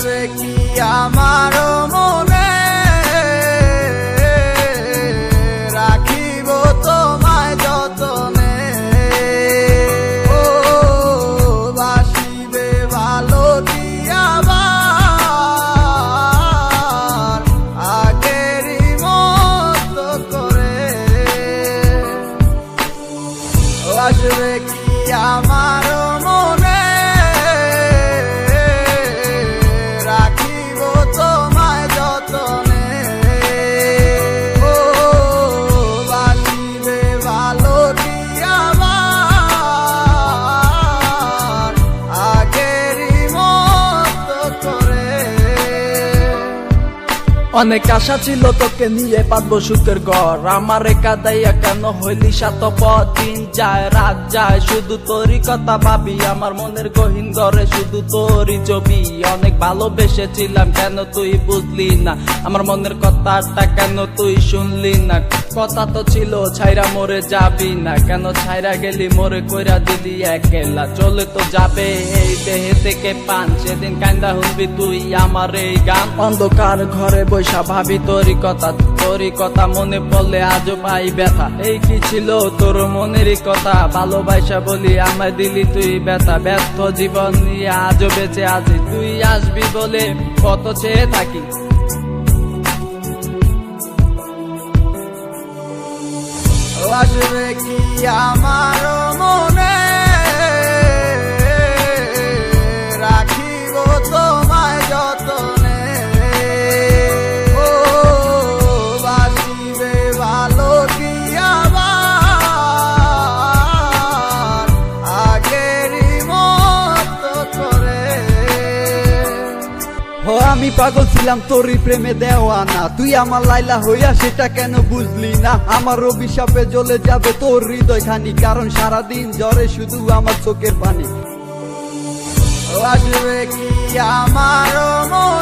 আসবে কি আমার মনে, রাখিব তোমায় যতনে। ও বাসিবে ভালো কি আবার আগেরই মতো করে। আসবে কি আমার মনে, রাখিব তোমায় যতনে। ও বাসিবে ভালো কি আবার আগেরই মতো করে। অনেক আশা ছিল তোকে নিয়ে পাতবো সুখের ঘর, আমার কাদাইয়া কেন হইলি সাতপথ। দিন যায় রাত যায় শুধু তোরই কথা ভাবি, আমার মনের গহীন ঘরে শুধু তোরই ছবি। অনেক ভালোবেসেছিলাম কেন তুই বুঝলি না, আমার মনের কথাটা কেন তুই শুনলি না। কথা তো ছিল ছাইরা মরে যাবি না, কেন ছাইরা গেলি মোরে কইরা দিলি একলা। চলে তো যাবে এই দেহে থেকে পান, সেদিন কান্দা শুনবি তুই আমার এই গান। অন্ধকার ঘরে বৈশা ভাবি তোরই কথা মনে পড়লে আজও পাই ব্যথা। এই কি ছিল তোর মনেরই কথা, ভালোবাসা বলি আমায় দিলি তুই ব্যথা। ব্যর্থ জীবন নিয়ে আজও বেঁচে আছি, তুই আসবি বলে কত চেয়ে থাকি। আসবে কি আমার মনে, রাখিব তোমায় যতনে। ও বাসিবে ভালো কি আবার আগেরই মতো করে। ও আমি পাগল ছিলাম তোরই প্রেমে দেওয়ানা, তুই আমার লাইলা হইয়া সেটা কেন বুঝলি না। আমার অভিশাপে জ্বলে যাবে তোর হৃদয় খানি, কারণ সারাদিন জ্বরে শুধু আমার চোখের পানি। আসবে কি আমার মনে,